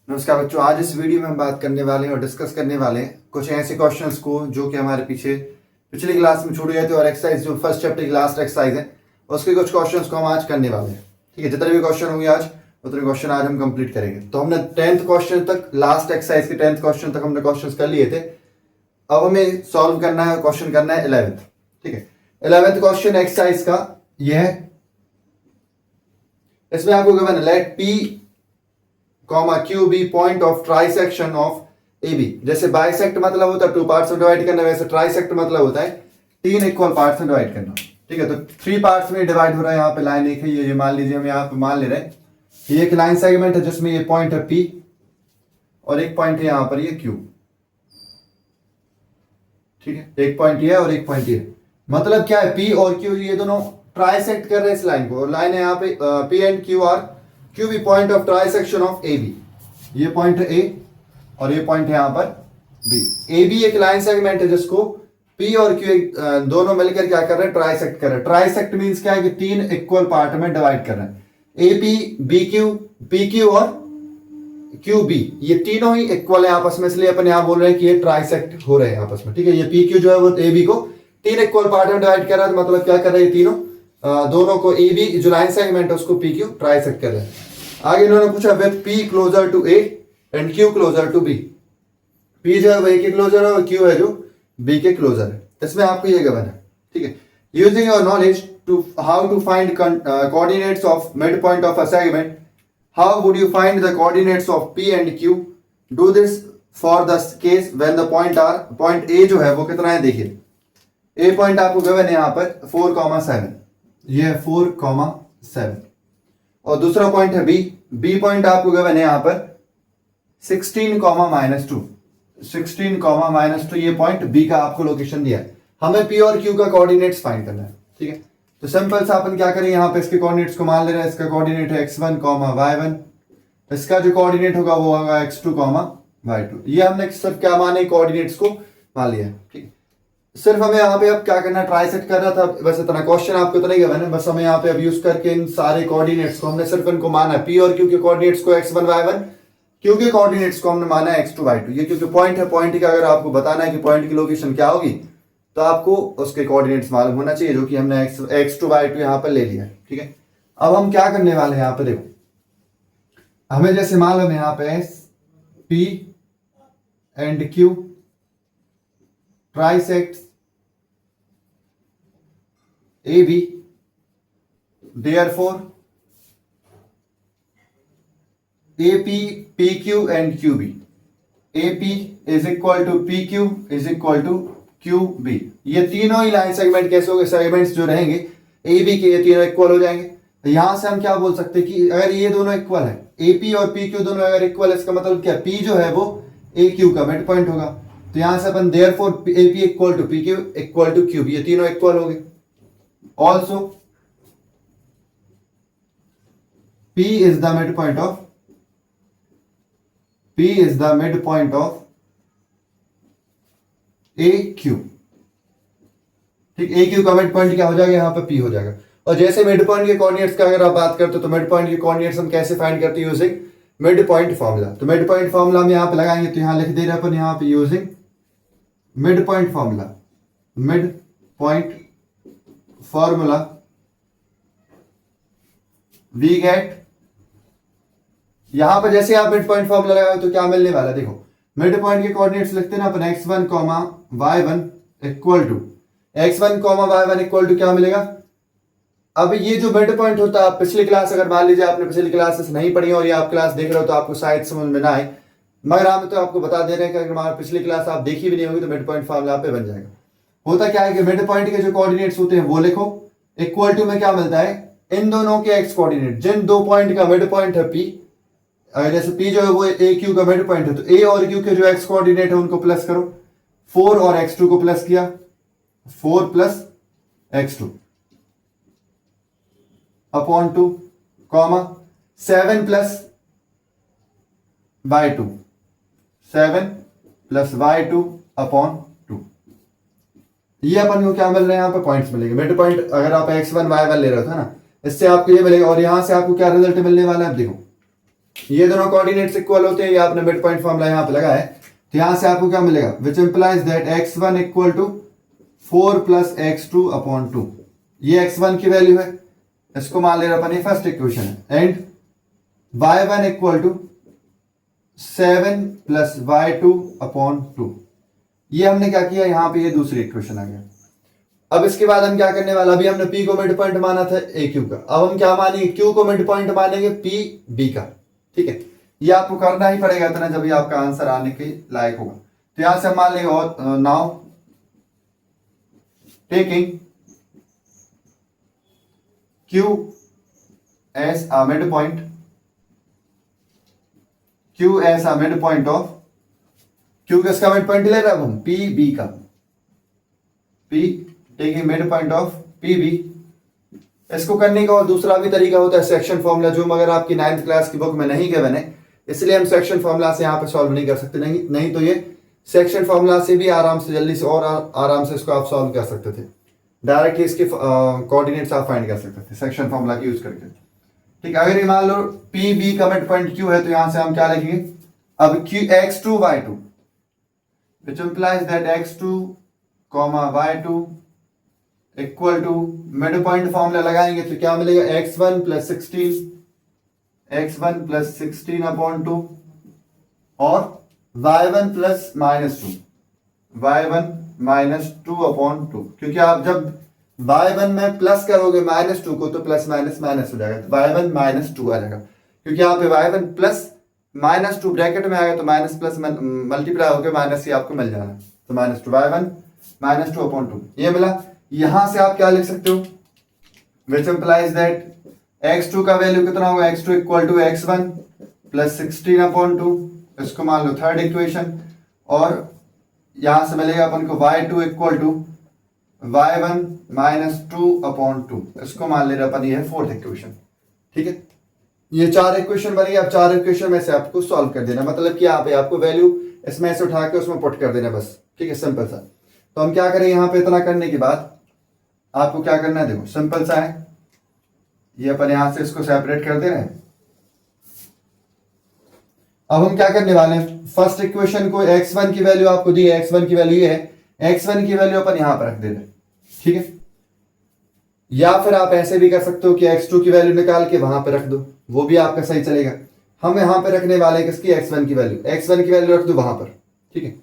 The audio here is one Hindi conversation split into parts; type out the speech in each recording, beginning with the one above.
नमस्कार बच्चों, आज इस वीडियो में हम बात करने वाले हैं और डिस्कस करने वाले हैं कुछ ऐसे क्वेश्चंस को जो कि हमारे पीछे पिछली क्लास में छूट गए थे और एक्सरसाइज जो फर्स्ट चैप्टर की लास्ट एक्सरसाइज है उसके कुछ क्वेश्चंस को हम आज करने वाले हैं। ठीक है, जितने भी क्वेश्चन होंगे आज उतने क्वेश्चन आज हम कंप्लीट करेंगे। तो हमने 10th क्वेश्चन तक, लास्ट एक्सरसाइज के 10th क्वेश्चन तक हमने क्वेश्चन कर लिए थे। अब हमें सॉल्व करना है, क्वेश्चन करना है 11th। ठीक है, 11th क्वेश्चन एक्सरसाइज का यह है। इसमें आपको given let p comma q B point of trisection of A b. जैसे बाइसेक्ट मतलब होता है टू पार्ट्स में डिवाइड करना, वैसे ट्राइसेक्ट मतलब होता है तीन इक्वल पार्ट्स में डिवाइड करना। ठीक है, तो थ्री पार्ट्स में डिवाइड हो रहा है। यहाँ पे लाइन एक है, ये मान लीजिए हम यहाँ पे मान ले रहे हैं ये एक लाइन सेगमेंट है जिसमें ये पॉइंट है पी और एक पॉइंट है यहाँ पर ये क्यू। ठीक है, एक पॉइंट ये है और एक पॉइंट ये। मतलब क्या है, पी और क्यू ये दोनों ट्राइसेक्ट कर रहे हैं इस लाइन को, और लाइन है यहाँ पे p and q are q B point of trisection of A b. ये पॉइंट है ए और ये पॉइंट है यहाँ पर बी। ए बी एक लाइन सेगमेंट है जिसको पी और क्यू दोनों मिलकर क्या कर रहे हैं, ट्राइसेक्ट कर रहे हैं। ट्राइसेक्ट मींस क्या है कि तीन इक्वल पार्ट में डिवाइड कर रहे हैं। A p b q, p q और क्यू बी ये तीनों ही इक्वल है आपस में, इसलिए अपन यहाँ बोल रहे हैं कि ये ट्राइसेक्ट हो रहे हैं आपस में। ठीक है, ये पी क्यू जो है वो ए बी को तीन इक्वल पार्ट में डिवाइड कर रहा है, तो मतलब क्या कर रहे हैं तीनों दोनों को ए बी जो लाइन सेगमेंट है उसको पी क्यू ट्राइसेक्ट कर रहे हैं। आगे इन्होंने पूछा with p closer to a and q closer to b. P जो है वो ए के क्लोजर है और क्यू है जो बी के क्लोजर है। इसमें आपको ये गिवन है। ठीक है, using your knowledge to how to find coordinates of mid point of a segment, how would you find the coordinates of p and q. Do this for the case when the point a जो है वो कितना है, देखिए ए पॉइंट आपको गिवन है यहाँ पर 4,7, ये है 4,7 और दूसरा पॉइंट है बी। बी पॉइंट आपको गिवन है यहाँ पर 16,-2, 16,-2 ये पॉइंट बी का आपको लोकेशन दिया है। हमें पी और क्यू का कोऑर्डिनेट्स फाइंड करना है। ठीक है, तो सिंपल सा अपन क्या करें, यहाँ पे इसके कोऑर्डिनेट्स को मान ले रहे हैं। इसका कोऑर्डिनेट है x1, y1। इसका जो कोऑर्डिनेट होगा वो होगा x2, y2। ये हमने सिर्फ क्या माने, कोऑर्डिनेट्स को मान लिया। ठीक है, सिर्फ हमें यहाँ पे अब क्या करना, ट्राइसेक्ट करना था, बस इतना क्वेश्चन आपको इतना ही गिवन है। बस हमें यहाँ पे अब यूज करके इन सारे कोऑर्डिनेट्स को हमने सिर्फ इनको माना है। पी और क्यू के कोऑर्डिनेट्स को x1, y1, क्यू के कोऑर्डिनेट्स को हमने माना है x2, y2। ये क्योंकि पॉइंट है, पॉइंट का अगर आपको बताना है कि पॉइंट की लोकेशन क्या होगी तो आपको उसके कोऑर्डिनेट्स मालूम होना चाहिए, जो कि हमने x2, y2 यहाँ पर ले लिया है। ठीक है, अब हम क्या करने वाले हैं यहाँ पे, देखो हमें जैसे मालूम है यहाँ पे P and Q ट्राइसेक्ट्स AB, therefore AP, PQ and QB, AP is equal to PQ is equal to QB। ये तीनों ही लाइन सेगमेंट कैसे होंगे, सेगमेंट्स जो रहेंगे AB के ये तीनों इक्वल हो जाएंगे। तो यहां से हम क्या बोल सकते हैं कि अगर ये दोनों इक्वल है, AP और PQ दोनों अगर इक्वल है, इसका मतलब क्या, P जो है वो AQ का मिड पॉइंट होगा। तो यहां से अपन therefore AP equal to PQ equal to QB, ये तीनों इक्वल हो गए। Also P is the midpoint of AQ। ठीक, AQ का मिड पॉइंट क्या हो जाएगा, यहाँ पे P हो जाएगा। और जैसे मिड पॉइंट के कोऑर्डिनेट्स का अगर आप बात करते हो तो मिड पॉइंट के कोऑर्डिनेट्स हम कैसे फाइंड करते हैं, यूजिंग मिड पॉइंट फॉर्मूला। तो मिड पॉइंट फॉर्मूला हम यहाँ पे लगाएंगे, तो यहाँ लिख दे रहे हैं अपन यहाँ पे using mid point formula. Mid point formula we get, यहां पर जैसे आप मिड पॉइंट फॉर्मूला लगाओ तो क्या मिलने वाला है, देखो मिड पॉइंट के कोऑर्डिनेट्स लिखते हैं ना अपन x1, y1 equal to x1, y1 equal to क्या मिलेगा। अब ये जो मिड पॉइंट होता है, पिछली क्लास अगर मान लीजिए आपने पिछली क्लासेस नहीं पढ़ी और ये आप क्लास देख रहे हो तो आपको शायद समझ में ना आए, मगर हम तो आपको बता दे रहे हैं कि अगर हमारी पिछली क्लास आप देखी भी नहीं होगी तो मिड पॉइंट फॉर्मूला पे बन जाएगा। होता क्या है कि मिड पॉइंट के जो कोऑर्डिनेट्स होते हैं वो लिखो, इक्वल टू में क्या मिलता है, इन दोनों के एक्स कोऑर्डिनेट, जिन दो पॉइंट का मिड पॉइंट है P, अगर जैसे P जो है वो AQ का मिड पॉइंट है तो A और Q के जो एक्स कोऑर्डिनेट है उनको प्लस करो। 4 और x2 को प्लस किया, 4 plus x2 upon 2, 7 plus y2, 7 plus y2 upon, ये अपन को क्या मिल रहा है, यहाँ पे पॉइंट्स मिलेंगे। मिड पॉइंट अगर आप x1, y1 ले रहे थे ना, इससे आपको ये मिलेगा और यहां से आपको क्या रिजल्ट मिलने वाला है, अब देखो ये दोनों कोऑर्डिनेट्स इक्वल होते हैं, ये आपने मिड पॉइंट फॉर्मूला यहाँ पे लगा है, तो यहां से आपको क्या मिलेगा, which implies that x1 equal to 4 plus x2 upon 2। ये x1 की वैल्यू है, इसको मान ले रहा अपन, ये फर्स्ट इक्वेशन है, and y1 equal to 7 plus y2 upon 2। ये हमने क्या किया, यहां पे ये दूसरी इक्वेशन आ गया। अब इसके बाद हम क्या करने वाला, अभी हमने p को मिड पॉइंट माना था aq का, अब हम क्या मानेंगे, q को मिड पॉइंट मानेंगे pb का। ठीक है, ये आपको करना ही पड़ेगा इतना, जब ये आपका आंसर आने के लायक होगा। तो यहां से हम मान लेंगे, और now taking q as a midpoint, q as a midpoint of, q किसका मिड पॉइंट ले रहे हैं हम, pb का, p taking mid point of pb। इसको करने का और दूसरा भी तरीका होता है, सेक्शन फॉर्मूला, जो मगर आपकी 9th क्लास की बुक में नहीं गिवन है, इसलिए हम सेक्शन फॉर्मूला से यहाँ पे सॉल्व नहीं कर सकते। नहीं तो ये सेक्शन फॉर्मूला से भी आराम से, जल्दी से और आराम से इसको आप सॉल्व कर सकते थे, डायरेक्टली इसके कोऑर्डिनेट्स आप फाइंड कर सकते थे सेक्शन फॉर्मूला की यूज करके। ठीक है, अगर ये मान लो पी बी का मिड पॉइंट क्यू है, तो यहां से हम क्या लिखेंगे, अब q x2 y2 which implies that x2 y2 equal to, mid point formula लगाएंगे तो क्या मिलेगा, x1 प्लस 16 अपॉन 2 और y1 plus minus two upon 2, क्योंकि आप जब y1 में प्लस करोगे -2 को, तो प्लस माइनस माइनस हो जाएगा, तो y1 -2 आ जाएगा, क्योंकि यहाँ पे y1 प्लस -2 ब्रैकेट में आएगा, तो माइनस प्लस मल्टीप्लाई होकर माइनस ही आपको मिल जाना, तो -2 y1 -2 अपॉन 2 ये मिला। यहां से आप क्या लिख सकते हो, विच इंप्लाइज दैट x2 का वैल्यू कितना होगा, x2 equal to x1 plus 16 upon 2, इसको मान लो थर्ड इक्वेशन, और यहां से मिलेगा अपन को y2 equal to y1 minus 2 upon 2, इसको मान ले रहा अपन, ये है फोर्थ इक्वेशन। ठीक है, ये 4 इक्वेशन बनी, अब 4 इक्वेशन में से आपको सॉल्व कर देना, मतलब कि यहाँ पे आपको वैल्यू इसमें से उठा के उसमें पुट कर देना बस। ठीक है, सिंपल सा। तो हम क्या करें, यहाँ पे इतना करने के बाद आपको क्या करना है, देखो सिंपल सा है, ये अपन यहां से इसको सेपरेट कर दे रहे हैं। अब हम क्या करने वाले हैं, फर्स्ट इक्वेशन को, x1 की वैल्यू आपको दी है, x1 की वैल्यू ये है, x1 की वैल्यू अपन यहां पर रख दे रहे हैं। ठीक है, या फिर आप ऐसे भी कर सकते हो कि x2 की वैल्यू निकाल के वहां पर रख दो, वो भी आपका सही चलेगा। हम यहां पर रखने वाले किसकी, x1 की वैल्यू रख दो वहां पर। ठीक है,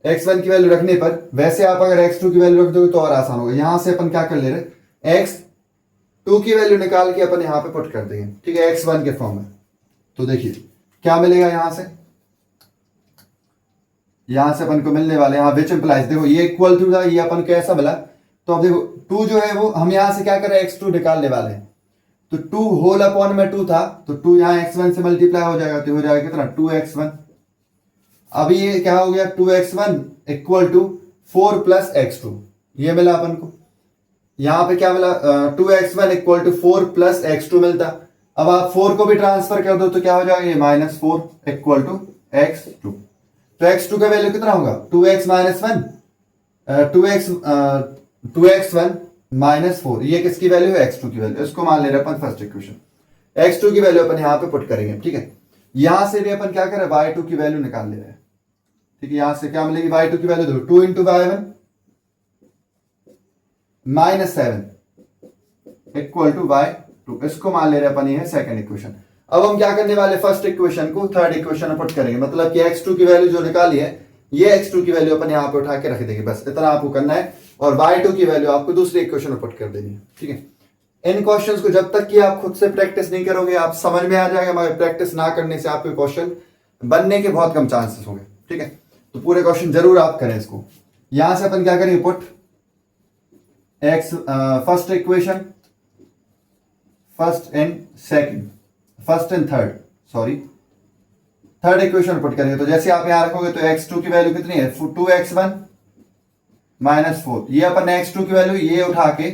x1 की वैल्यू रखने पर, वैसे आप अगर x2 की वैल्यू रख दोगे तो और आसान होगा। यहां से अपन क्या कर ले रहे, x2 की वैल्यू निकाल के अपन यहां पे पुट कर देंगे। ठीक है, x1 के फॉर्म में, तो देखिए क्या मिलेगा, यहां से अपन को मिलने वाले, यहां विच इंप्लाइज, देखो ये इक्वल टू था, ये अपन को ऐसा मिला, तो अब देखो 2 जो है वो हम यहां से क्या कर रहे हैं, x2 निकालने वाले हैं, तो 2 होल अपॉन में 2 था, तो 2 यहां x1 से मल्टीप्लाई हो जाएगा, तो हो जाएगा कितना, 2x1। अभी ये क्या हो गया, 2x1 equal to 4 plus x2, ये मिला अपन को। यहां पे क्या मिला, 2x1 equal to 4 plus x2 मिलता। अब आप 4 को भी ट्रांसफर कर दो तो क्या हो जाएगा, ये -4 इक्वल टू x2। तो x2 का वैल्यू कितना होगा, 2x माइनस 1, 2x1 माइनस 4, ये किसकी वैल्यू है, x2 की वैल्यू, इसको मान ले रहे अपन फर्स्ट इक्वेशन। x2 की वैल्यू अपन यहां पे पुट करेंगे। ठीक है, यहां से भी अपन क्या करें, y2 की वैल्यू निकाल ले रहे हैं। ठीक है, यहां से क्या मिलेगी, y2 की वैल्यू देखो, 2 into y1 -7 equal to y2, इसको मान ले रहे अपन, ये है सेकंड इक्वेशन। अब हम क्या करने वाले, फर्स्ट इक्वेशन को थर्ड इक्वेशन में पुट करेंगे, मतलब कि x2 की वैल्यू जो निकाली है, ये x2 की वैल्यू अपन यहां पे उठा के रख देंगे, बस इतना आपको करना है, और y2 की वैल्यू आपको दूसरी इक्वेशन में पुट कर देनी है। ठीक है, इन क्वेश्चंस को जब तक कि आप खुद से प्रैक्टिस नहीं करोगे, आप समझ में आ जाएगा, मगर प्रैक्टिस ना करने से आपके क्वेश्चन बनने के बहुत कम चांसेस होंगे। ठीक है, तो पूरे क्वेश्चन जरूर आप करें इसको। यहां से अपन क्या करेंगे, put x first equation, first and third equation put करेंगे। तो जैसे आप यहां रखोगे तो x2 की वैल्यू कितनी है, 2x1 -4, ये अपन x2 की वैल्यू ये उठा के,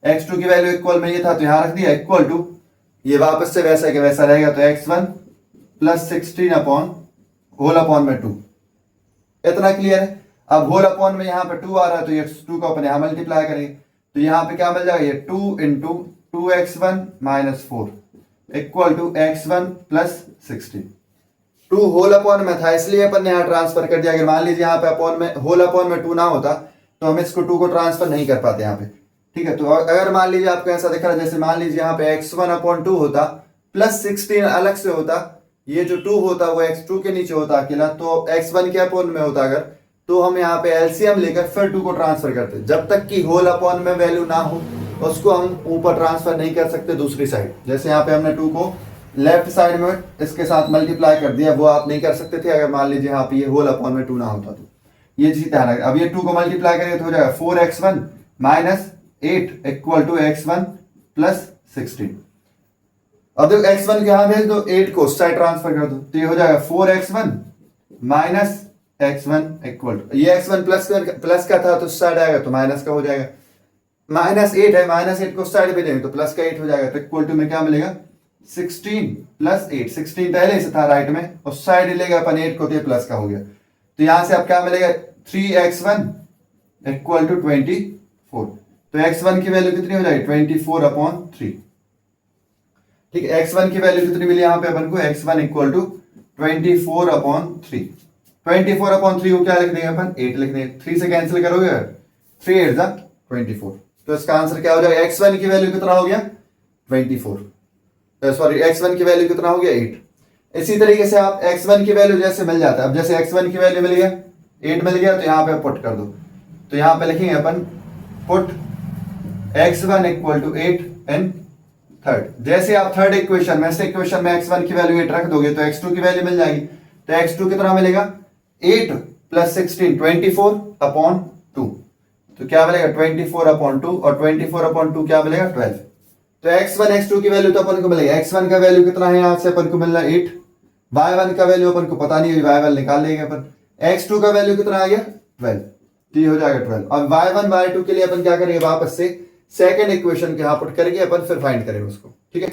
x2 की वैल्यू इक्वल में ये था तो यहां रख दिया, इक्वल टू, ये वापस से वैसा के वैसा रहेगा, तो x1 plus 16 upon whole upon में 2, इतना क्लियर है। अब होल अपॉन में यहां पे 2 आ रहा है, तो ये 2 को अपन यहां मल्टीप्लाई करेंगे, तो यहां पे क्या मिल जाएगा, ये 2 into 2x1 -4, equal to x1 plus 16। 2 whole upon में था इसलिए अपन ने यहाँ ट्रांसफर कर दिया। अगर मान लीजिए यहाँ पे अपॉन में होल अपॉन में 2 ना होता तो हम इसको 2 को ट्रांसफर नहीं कर पाते यहाँ पे, ठीक है। तो अगर मान लीजिए आपको ऐसा दिख रहा है, जैसे मान लीजिए यहाँ पे x1 अपॉन 2 होता प्लस 16 अलग से होता, ये जो 2 होता वो x2 के नीचे होता अकेला, तो x1 के अपॉन में होता अगर, तो हम यहाँ पे एलसीएम लेकर फिर 2 को ट्रांसफर करते। जब तक कि होल अपॉन में वैल्यू ना हो उसको हम ऊपर ट्रांसफर नहीं कर सकते दूसरी साइड। जैसे यहाँ पे हमने 2 को लेफ्ट साइड में इसके साथ मल्टीप्लाई कर दिया, वो आप नहीं कर सकते थे अगर मान लीजिए यहाँ पे ये होल अपॉन में 2 ना होता तो। ये चीज ध्यान रखें। अब ये 2 को मल्टीप्लाई करेंगे तो हो जाएगा 4x1 minus 8 equal to x1 plus 16। अब देखो x1 के यहां भेज दो, 8 को उस साइड ट्रांसफर कर दो, तो ये हो जाएगा 4x1 minus x1 equal to, ये x1 प्लस का था तो उस साइड आएगा तो माइनस का हो जाएगा, माइनस 8 है, माइनस 8 को उस साइड भेजेंगे तो प्लस का 8 हो जाएगा, तो इक्वल टू में क्या मिलेगा 16 प्लस 8। 16 पहले से था राइट में, उस साइड लेगा अपन 8 को, तो ये प्लस का हो गया। तो यहां से अब क्या मिलेगा 3x1 इक्वल टू 24। तो x1 की वैल्यू कितनी हो जाएगी 24/3। ठीक है, x1 की वैल्यू कितनी मिली यहां पे अपन को, x1 इक्वल टू 24/3। 24/3 को क्या लिख देंगे अपन 8 लिख देंगे, 3 से कैंसिल करोगे 3 8 24। तो इसका आंसर क्या हो जाएगा, x1 की वैल्यू कितना हो गया 24, सॉरी x1 की वैल्यू कितना हो गया 8। इसी तरीके से आप x1 की वैल्यू जैसे मिल जाता है, अब जैसे x1 की वैल्यू मिल गया 8 मिल गया, तो यहाँ पे पुट कर दो, तो यहाँ पे लिखेंगे अपन put x1 equal to 8 in third. जैसे आप थर्ड इक्वेशन में, इक्वेशन में x1 की वैल्यू 8 रख दोगे तो x2 की वैल्यू मिल जाएगी। तो x2 कितना मिलेगा 8 प्लस 16 24/2, तो क्या मिलेगा 24/2, और 24/2 क्या मिलेगा 12। तो x1 x2 की वैल्यू तो अपन को मिलेगी, x1 का वैल्यू कितना है यहां से अपन को मिल रहा है 8, y1 का वैल्यू अपन को पता नहीं है, y1 निकाल लेंगे अपन। x2 का वैल्यू कितना आ गया 12, तो ये हो जाएगा 12। अब y1 y2 के लिए अपन क्या करेंगे, वापस से सेकंड इक्वेशन के यहां पुट करके अपन फिर फाइंड करेंगे उसको, ठीक है।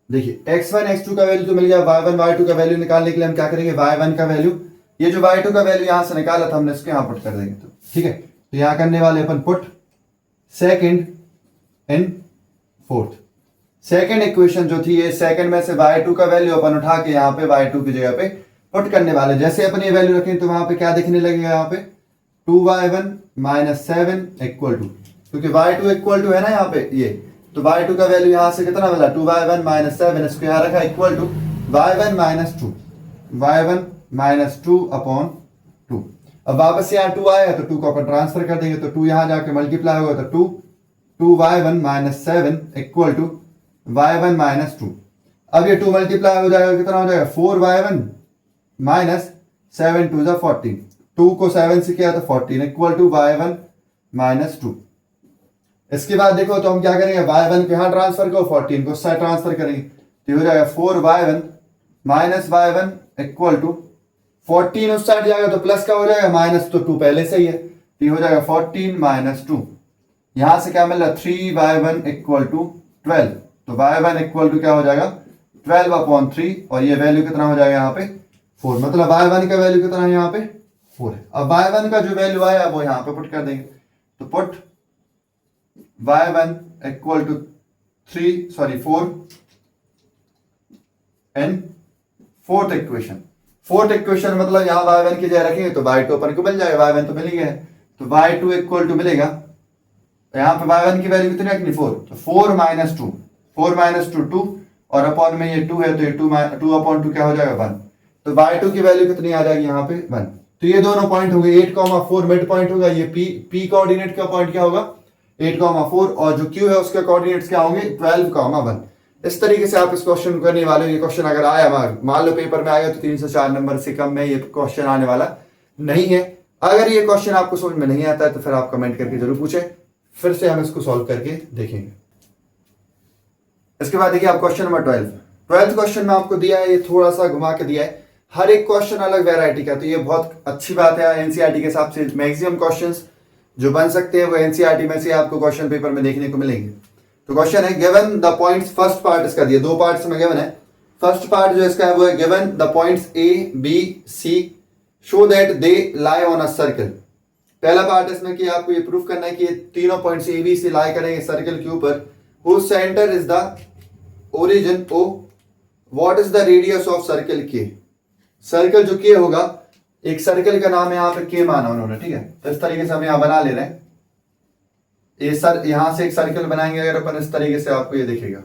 देखिए x1 x2 का वैल्यू तो मिल गया, y1 y2 का वैल्यू निकालने के लिए हम क्या करेंगे, y1 का वैल्यू, ये जो y2 का वैल्यू यहां से निकाला था हमने, इसको यहां पुट कर देंगे, तो ठीक है। तो यहां करने वाले अपन put second in fourth. Second equation जो थी, ये सेकंड में से y2 का वैल्यू अपन उठा के यहाँ पे y2 की जगह पे पुट करने वाले। जैसे अपन ये वैल्यू रखें तो वहां पे क्या दिखने लगेगा, यहाँ पे 2y1 माइनस 7 इक्वल टू, क्योंकि y2 इक्वल टू है ना यहाँ पे ये, तो y2 का वैल्यू यहां से कितना मिला 2y1 माइनस 7, इसको यहां रखा equal to y1 minus 2, y1 minus 2/2। अब वापस यहाँ 2 आया तो 2 को अपन ट्रांसफर कर देंगे, तो 2 यहां जाके मल्टीप्लाई होगा तो 2y1 minus 7 equal to y1 minus 2। अब ये 2 मल्टीप्लाई हो जाएगा, कितना हो जाएगा 4y1 माइनस 7 2 14, 2 को 7 से किया तो 14 इक्वल टू y1 माइनस 2। इसके बाद देखो तो हम क्या करेंगे, y1 को यहां ट्रांसफर करो, 14 को उस साइड ट्रांसफर करेंगे, तो हो जाएगा 4y1 minus y1 equal to 14 उस साइड जाएगा तो प्लस का हो जाएगा, माइनस तो 2 पहले से ही है, तो हो जाएगा 14 माइनस 2। यहां से क्या मिल रहा है 3y1 इक्वल टू 12, तो y1 इक्वल टू क्या हो जाएगा 12/3, और ये वैल्यू कितना हो जाएगा यहाँ पे 4, मतलब y1 का वैल्यू कितना है यहाँ पे 4 है। अब y1 का जो वैल्यू आया वो यहाँ पे पुट कर देंगे, तो put y1 equal to 4 and fourth equation. Fourth equation मतलब यहां y1 की जगह रखेंगे तो y2 अपन को मिल जाएगा, y1 तो मिल ही गया है, तो y2 इक्वल टू मिलेगा, यहां पे y1 की वैल्यू कितनी रखनी 4, तो 4 माइनस 2, 4 माइनस 2 2, और अपॉन में ये 2 है तो ये 2/2 क्या हो जाएगा 1, तो y2 की वैल्यू कितनी आ जाएगी यहाँ पे 1। तो ये दोनों पॉइंट हो गए 8,4 मिड पॉइंट होगा, ये p कोऑर्डिनेट का पॉइंट क्या होगा 8,4, और जो q है उसके कोऑर्डिनेट्स क्या होंगे 12,1। इस तरीके से आप इस क्वेश्चन को करने वाले हो। ये क्वेश्चन अगर आया मान लो पेपर में आएगा तो 3 से 4 नंबर से कम में ये क्वेश्चन आने वाला नहीं है। अगर ये क्वेश्चन आपको समझ में नहीं आता है तो फिर आप कमेंट करके जरूर पूछें, फिर से हम इसको सॉल्व करके देखेंगे। इसके बाद देखिए आप क्वेश्चन नंबर 12 क्वेश्चन में आपको दिया है, ये थोड़ा सा घुमा के दिया है, हर एक क्वेश्चन अलग वेराइटी का, तो ये बहुत अच्छी बात है। एनसीईआरटी के हिसाब से मैक्सिमम क्वेश्चंस जो बन सकते हैं वो एनसीईआरटी में से आपको क्वेश्चन पेपर में देखने को मिलेंगे। तो क्वेश्चन है given the points, first part इसका दिया, 2 पार्ट्स में गिवन है। फर्स्ट पार्ट जो इसका है वो है given the points A B C show that they lie on a circle. पहला पार्ट इसमें कि आपको ये प्रूफ करना है कि ये तीनों पॉइंट्स ए बी सी लाई करेंगे सर्कल के ऊपर, whose centre is the origin o, what is the radius of circle के। सर्कल जो के होगा, एक सर्कल का नाम है यहाँ पे के माना उन्होंने, ठीक है। तो इस तरीके से हम यहाँ बना ले रहे हैं, ये सर यहां से एक सर्कल बनाएंगे अगर अपन इस तरीके से, आपको ये दिखेगा।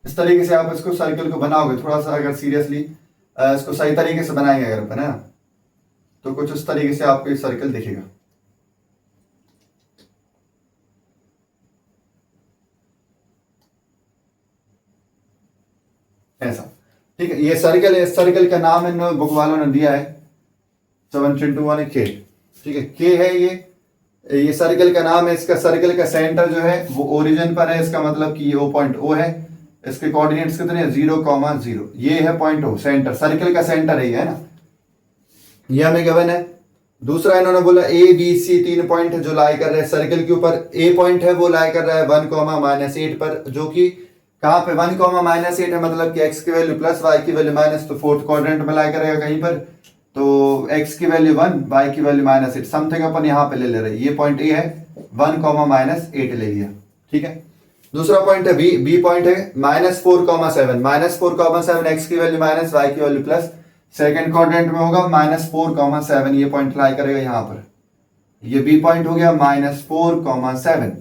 इस तरीके से आप इसको सर्कल को बनाओगे, थोड़ा सा अगर सीरियसली इसको सही तरीके से बनाएंगे अगर अपन, है ना, तो कुछ इस तरीके से आपको ये सर्कल दिखेगा। ऐसा, ठीक है। ये सर्कल है, इस सर्कल का नाम इन बुक वालों ने दिया है 7.1 के, ठीक है। के है ये सर्कल का नाम है। इसका सर्कल का सेंटर जो है वो ओरिजिन पर है, इसका मतलब कि ये ओ पॉइंट ओ है। इसके कोऑर्डिनेट्स कितने हैं, 0,0। ये है पॉइंट ओ, सेंटर, सर्कल का सेंटर है ये, है ना, ये हमें गिवन है। दूसरा इन्होंने बोला ए बी सी 3 पॉइंट है जो लाई कर रहे हैं सर्कल के ऊपर। ए पॉइंट है वो लाई कर रहा है 1,-8 पर, जो कि कहां पे 1,-8 है, मतलब कि x की वैल्यू प्लस y की वैल्यू माइनस, तो फोर्थ क्वाड्रेंट में लाई करेगा कहीं पर। तो x की वैल्यू 1, y की वैल्यू -8, समथिंग अपन यहां पे ले रहे हैं। ये पॉइंट ए है, 1,-8 ले लिया, ठीक है। दूसरा पॉइंट है बी पॉइंट है -4,7 x की वैल्यू माइनस, y की वैल्यू प्लस, सेकंड क्वाड्रेंट में होगा -4,7, ये पॉइंट लाई करेगा यहां पर। ये बी पॉइंट हो गया -4,7।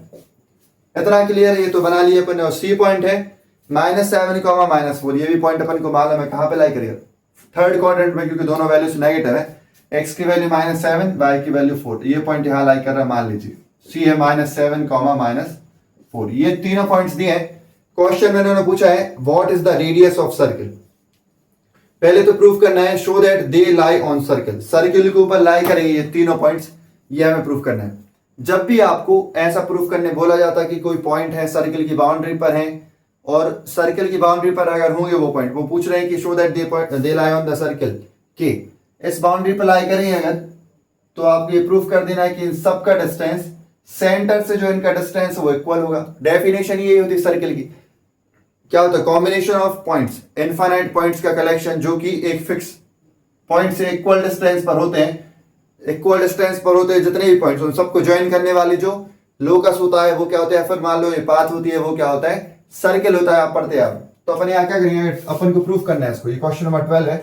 इतना क्लियर है, ये तो बना लिया अपन। और सी पॉइंट है -7,-4, ये भी पॉइंट अपन को मालूम है कहां पे लाई करेगा, थर्ड क्वाड्रेंट में, क्योंकि दोनों वैल्यूज नेगेटिव है। x की वैल्यू -7, y की वैल्यू 4, ये पॉइंट यहां लाई कर रहा है, मान लीजिए सी है -7,-4। ये तीनों पॉइंट्स दिए हैं। क्वेश्चन में उन्होंने पूछा है what is the radius of circle. पहले तो प्रूफ करना है show that they lie on circle, circle के ऊपर लाई करेंगे ये तीनों पॉइंट्स, ये हमें प्रूफ करना है। जब भी आपको ऐसा प्रूफ करने बोला जाता है कि कोई पॉइंट है सर्कल की बाउंड्री पर है, और सर्कल की बाउंड्री पर अगर होंगे वो पॉइंट, वो पूछ रहे हैं कि show that they lie on the circle के, इस बाउंड्री पर लाई करेंगे अगर, तो आपको ये प्रूफ कर देना है कि इन सबका डिस्टेंस सेंटर से जो इनका डिस्टेंस है वो इक्वल होगा। डेफिनेशन ये होती है सर्कल की, क्या होता है, combination of points, infinite points का कलेक्शन जो कि एक फिक्स पॉइंट से इक्वल डिस्टेंस पर होते हैं। इक्वल डिस्टेंस पर होते हैं जितने भी पॉइंट्स, उन सबको ज्वाइन करने वाली जो लोकस होता है वो क्या होता है, फिर मान लो ये पाथ होती है वो क्या होता है, सर्कल होता है। आप पढ़ते हैं आप, तो अपन यहाँ क्या करेंगे, अपन को प्रूफ करना है इसको। ये क्वेश्चन नंबर 12 है।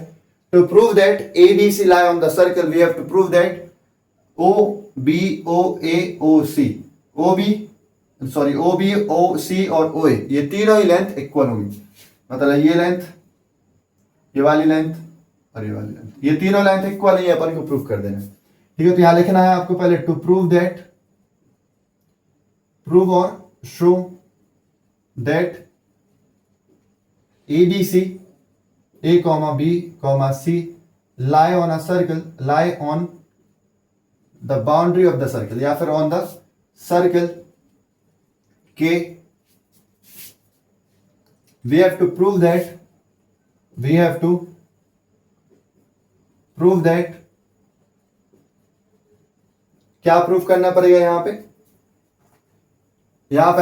To prove that A B C lie on the circle we have to prove that O B O A O C, O B O C और ओ ए, ये तीनों ही लेंथ इक्वल होगी। मतलब ये लेंथ, ये वाली लेंथ और ये वाली लेंथ, ये तीनों लेंथ इक्वल है, अपन को प्रूफ कर देना है, ठीक है। तो यहां लिखना है आपको पहले टू प्रूव दैट, प्रूव और show that A B C, A comma B comma C lie on a circle, lie on the boundary of the circle, या फिर ऑन द सर्कल के। We have to prove that, क्या प्रूफ करना पड़ेगा यहां पे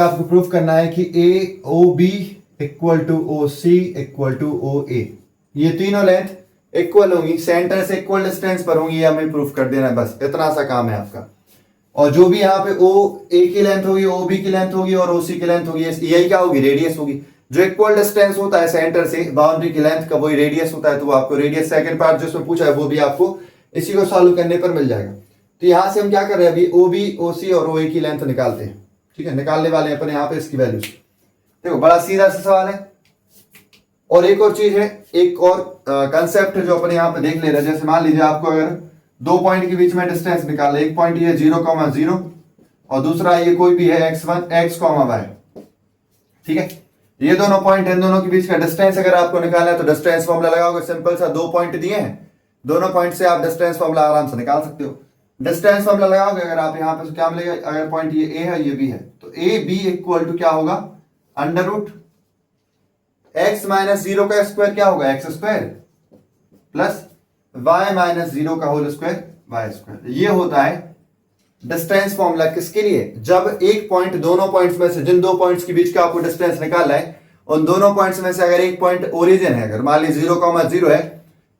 आपको प्रूफ करना है कि A O B equal to O C equal to O A, ये तीनों लेंथ इक्वल होंगी, सेंटर से इक्वल डिस्टेंस पर होंगी, ये हमें प्रूफ कर देना है। बस इतना सा काम है आपका। और जो भी यहाँ पे ओ ए की लेंथ होगी, ओ बी की लेंथ होगी और ओ सी की लेंथ होगी, यही क्या होगी, रेडियस होगी। जो इक्वल डिस्टेंस होता है सेंटर से बाउंड्री की लेंथ का, वही रेडियस होता है। तो आपको रेडियस सेकंड पार्ट जो इसमें पूछा है वो भी आपको इसी को सॉल्व करने पर मिल जाएगा। तो यहां से हम क्या कर रहे हैं, अभी ओ बी ओ सी और ओ ए की लेंथ निकालते हैं, ठीक है। निकालने वाले हैं अपन यहाँ पे इसकी वैल्यू। देखो बड़ा सीधा सा सवाल है। और एक और चीज है, एक और कंसेप्ट है जो अपन यहाँ पे देख ले रहे हैं। जैसे मान लीजिए आपको अगर दो पॉइंट के बीच में डिस्टेंस निकालना, एक पॉइंट ये 0,0 और दूसरा ये कोई भी है x1 x,y, ठीक है। ये दोनों पॉइंट, इन दोनों के बीच का डिस्टेंस अगर आपको निकालना है तो डिस्टेंस फॉर्मूला लगाओगे। सिंपल सा, दो पॉइंट दिए हैं, दोनों पॉइंट से आप डिस्टेंस फॉर्मूला आराम से निकाल सकते हो। डिस्टेंस फॉर्मूला लगाओगे अगर आप यहाँ पे, तो क्या मिलेगा, अगर पॉइंट ये ए है ये बी है, तो ए बी इक्वल टू क्या होगा, अंडर रूट x माइनस 0 का स्क्वायर क्या होगा, x square plus y minus 0 का होल स्क्वायर y स्क्वायर। ये होता है डिस्टेंस फॉर्मूला किसके लिए, जब एक पॉइंट दोनों पॉइंट्स में से, जिन दो पॉइंट्स के बीच का आपको डिस्टेंस निकालना है, उन दोनों पॉइंट्स में से अगर एक पॉइंट ओरिजिन है, अगर मान लीजिए 0,0 है,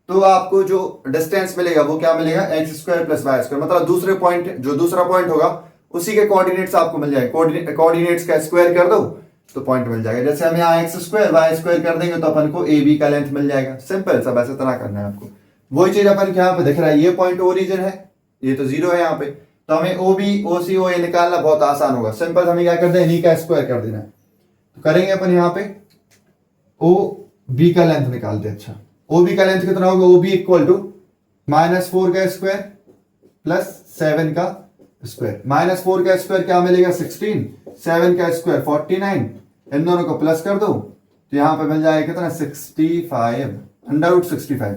तो आपको जो डिस्टेंस मिलेगा वो क्या मिलेगा, x square plus y square, मतलब दूसरे पॉइंट, जो दूसरा पॉइंट होगा उसी के कोऑर्डिनेट्स आपको मिल जाएंगे, कोऑर्डिनेट्स का स्क्वायर कर दो तो पॉइंट मिल जाएगा। जैसे हम यहाँ एक्स स्क्वायर वाई स्क्वायर कर देंगे तो अपन को ए बी का लेंथ मिल जाएगा। सिंपल सा, बस इतना करना है आपको। वही चीज अपन के यहाँ पे दिख रहा है, ये पॉइंट ओरिजिन है, ये तो 0 है यहाँ पे, तो हमें ओ बी ओ सी ओ ए निकालना बहुत आसान होगा। सिंपल हमें क्या कर दें, इन्हीं का स्क्वायर कर देना है। तो करेंगे अपन यहाँ पे ओ बी का लेंथ निकालते हैं। अच्छा, ओ बी का लेंथ कितना होगा, ओ बी इक्वल टू -4 का स्क्वायर प्लस 7 का स्क्वायर। -4 का स्क्वायर क्या मिलेगा 16, 7 का स्क्वायर 49, इन दोनों को प्लस कर दो तो यहां पे मिल जाएगा कितना 65, √65।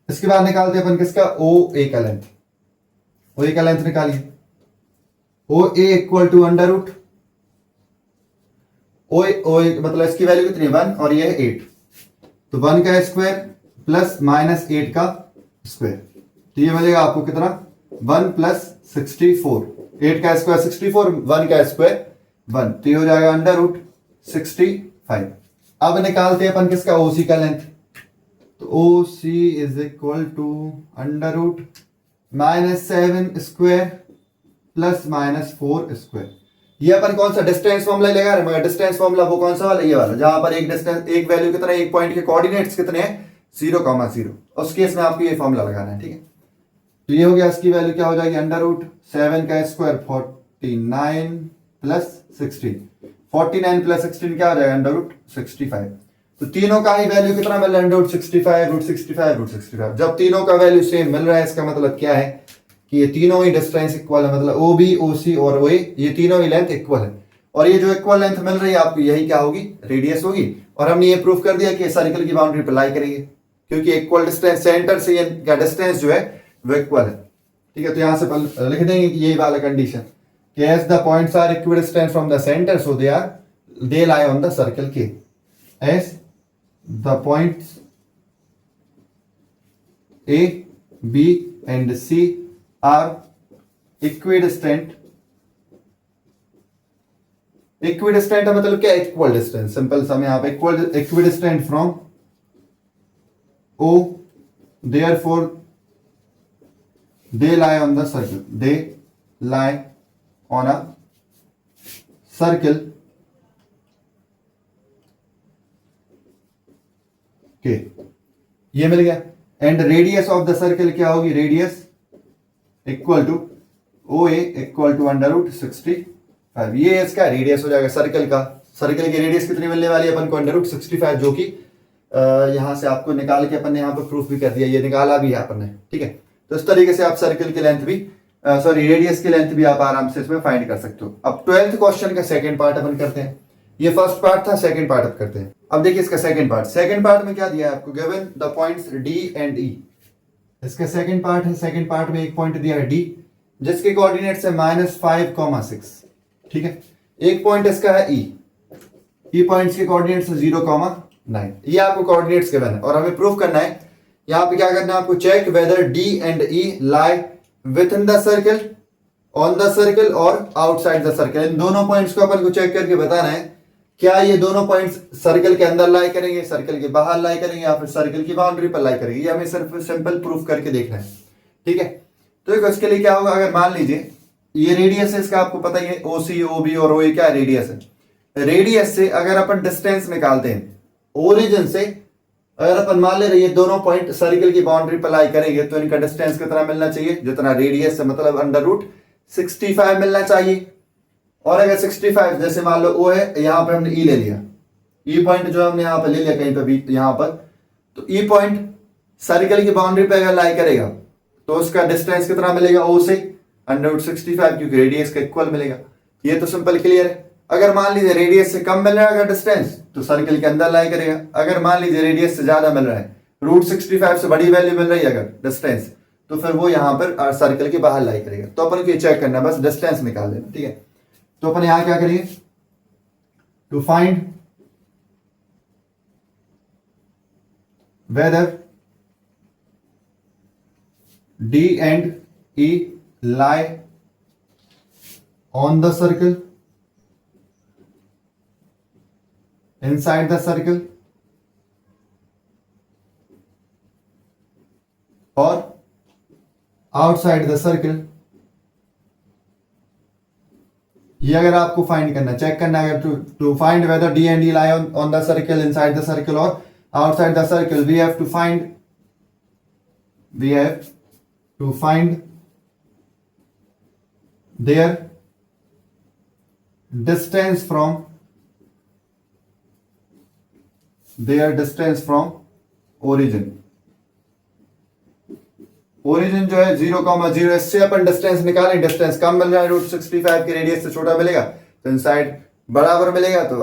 इसके बाद निकालते हैं अपन किसका, ओ ए का लेंथ। ओ ए का लेंथ निकालिए, ओ ए इक्वल टू √ ओ ए मतलब इसकी वैल्यू कितनी है 1 और ये है 8, तो 1 का स्क्वायर प्लस -8 का स्क्वायर, तो ये मिलेगा आपको कितना 1 + 64, 8 का स्क्वायर 64, 1 का स्क्वायर 1, तो ये हो जाएगा √65। अब निकालते हैं अपन किसका, ओसी का लेंथ। तो O C is equal to √-7 square plus -4 square. ये अपन कौन सा डिस्टेंस फॉर्मूला लगा रहे हैं, मगर डिस्टेंस फॉर्मूला वो कौन सा वाला, ये वाला, जहां पर एक डिस्टेंस, एक वैल्यू कितना है, एक पॉइंट के कोऑर्डिनेट्स कितने हैं 0,0, उस केस में आपको ये फॉर्मूला लगाना है। ठीक है, तो ये हो गया, इसकी वैल्यू क्या हो जाएगी, √7 का स्क्वायर 49 प्लस 16, 49 प्लस 16 क्या हो जाएगा √65। तो तीनों का ही वैल्यू कितना मिल रहा है, √65, √65, √65। जब तीनों का वैल्यू सेम मिल रहा है, इसका मतलब क्या है कि ये तीनों ही डिस्टेंस इक्वल है, मतलब ओ बी ओ सी और ओ ए, ये तीनों ही लेंथ इक्वल है। और ये जो इक्वल लेंथ मिल रही है आपको, यही क्या होगी, रेडियस होगी। और हमने ये प्रूफ कर दिया कि सर्कल की बाउंड्री पर लाई करेंगे, क्योंकि इक्वल डिस्टेंस सेंटर से का डिस्टेंस जो है वो इक्वल है। ठीक है, तो यहां से लिख देंगे कि यही वाला कंडीशन कि as the points are equidistant from the centre, so they lie on the circle के। As the points A B and C are equidistant, equidistant मतलब क्या, इक्वल डिस्टेंस। सिंपल सा यहाँ पे equidistant from O, therefore they lie on the circle, they lie on a circle के, ये मिल गया। And radius of the circle क्या होगी, radius equal to O a equal to √65, ये इसका रेडियस हो जाएगा सर्कल का। सर्कल की रेडियस कितनी मिलने वाली है अपन को, √65, जो कि यहां से आपको निकाल के अपन ने यहाँ पर प्रूफ भी कर दिया, ये निकाला भी है अपन ने। ठीक है, तो इस तरीके से आप सर्कल की लेंथ भी, सॉरी रेडियस की लेंथ भी आप आराम से इसमें फाइंड कर सकते हो। अब 12th क्वेश्चन का सेकंड पार्ट अपन करते हैं। ये फर्स्ट पार्ट था, सेकंड पार्ट अब करते हैं। अब देखिए इसका सेकंड पार्ट। सेकंड पार्ट में क्या दिया है आपको, given the points D and E. इसका सेकंड पार्ट है, सेकंड पार्ट में एक पॉइंट दिया है डी, जिसके कोऑर्डिनेट्स है -5,6। ठीक है, एक पॉइंट इसका है ई, ई पॉइंट्स के कोऑर्डिनेट्स है 0,9। ये आपको कोऑर्डिनेट्स गिवन है और हमें प्रूफ करना है। यहां पे क्या करना है आपको, check whether D and E lie within the circle, on the circle और आउटसाइड द सर्कल। इन दोनों पॉइंट्स को अपन को चेक करके बताना है क्या ये दोनों पॉइंट्स सर्कल के अंदर लाई करेंगे, सर्कल के बाहर लाई करेंगे, या फिर सर्कल की बाउंड्री पर लाई करेंगे। ये हमें सिर्फ सिंपल प्रूफ करके देखना है। ठीक है, तो इसके लिए क्या होगा, अगर मान लीजिए ये रेडियस है इसका, आपको पता ही है ओ सी ओ बी और ओ ए क्या रेडियस है। रेडियस से अगर अपन डिस्टेंस निकालते हैं ओरिजिन से, अगर अपन मान ले रहे ये दोनों पॉइंट सर्कल की बाउंड्री पर लाई करेंगे, तो इनका डिस्टेंस कितना मिलना चाहिए, जितना रेडियस है, मतलब √65 मिलना चाहिए। और अगर 65, जैसे मान लो ओ है, यहां पे हमने ई ले लिया, ई पॉइंट जो हमने यहां पर ले लिया कहीं पर भी यहां पर, तो ई पॉइंट सर्कल की बाउंड्री पर अगर लाई करेगा तो उसका डिस्टेंस कितना मिलेगा ओ से, √65, क्योंकि रेडियस का इक्वल मिलेगा। ये तो सिंपल क्लियर है। अगर मान लीजिए रेडियस से कम मिल रहा है अगर डिस्टेंस, तो सर्कल के अंदर लाई करेगा। अगर मान लीजिए रेडियस से ज्यादा मिल रहा है, √65 से बड़ी वैल्यू मिल रही है अगर डिस्टेंस, तो फिर वो यहां पर सर्कल के बाहर लाई करेगा। तो अपन को ये चेक करना है, बस डिस्टेंस निकाल देना। ठीक है, तो अपन यहां क्या करेंगे, to find whether D and E lie on the circle, inside the circle और आउटसाइड द सर्कल। ये अगर आपको फाइंड करना, चेक करना है, to find whether D and E lie on the circle, inside the circle और outside the circle, we have to find their distance from origin। Origin जो है 0,0, इससे अपन डिस्टेंस निकालें, डिस्टेंस कम मिल रहा है √65 के रेडियस से छोटा मिलेगा तो इनसाइड बराबर मिलेगा तो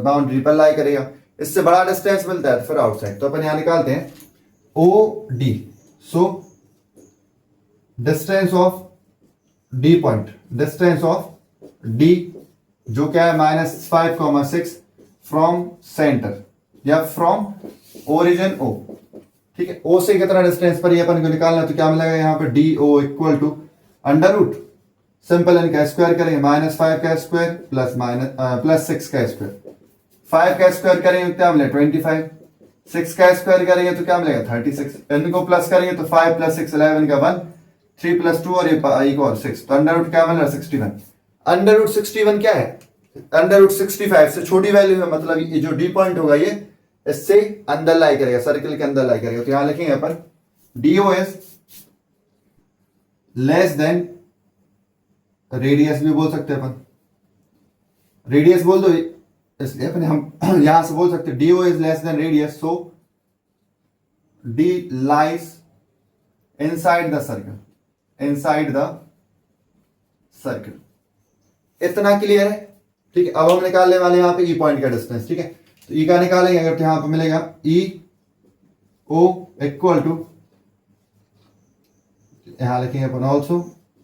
बाउंड्री पर लाई करेगा, इससे बड़ा डिस्टेंस मिलता है तो फिर आउटसाइड। तो अपन यहां निकालते हैं OD। So distance of D point, distance of D जो क्या है -5,6 फ्रॉम सेंटर या फ्रॉम ओरिजिन O। ठीक है, O से कितना डिस्टेंस पर ये अपन को निकालना है तो क्या मिलेगा यहाँ पे DO equal to under root, simple इनका स्क्वायर करेंगे, -5 का स्क्वायर प्लस 6 का स्क्वायर, 5 का स्क्वायर करेंगे तो क्या मिलेगा 25, 6 का स्क्वायर करेंगे तो क्या मिलेगा 36, इनको प्लस करेंगे तो 5 + 6 11 का 1, 3 + 2 और एक और 6, तो अंडर रूट क्या मिल रहा है 61। अंडर रूट 61 क्या है, अंडर रूट 65 से छोटी वैल्यू है, मतलब ये जो डी पॉइंट होगा ये इससे अंदर लाई करेगा, सर्कल के अंदर लाई करेगा। तो यहां लिखेंगे अपन DO is less then, radius भी बोल सकते हैं अपन, रेडियस बोल दो इसलिए अपने हम यहां से बोल सकते हैं DO is less then radius, so D lies inside the circle, inside the circle. इतना क्लियर है। ठीक है, अब हम निकालने वाले यहां पे ई पॉइंट का डिस्टेंस। ठीक है, तो ई का निकालेंगे अगर तो यहां पे मिलेगा EO इक्वल टू, यहां लिखेंगे अपन ऑल्सो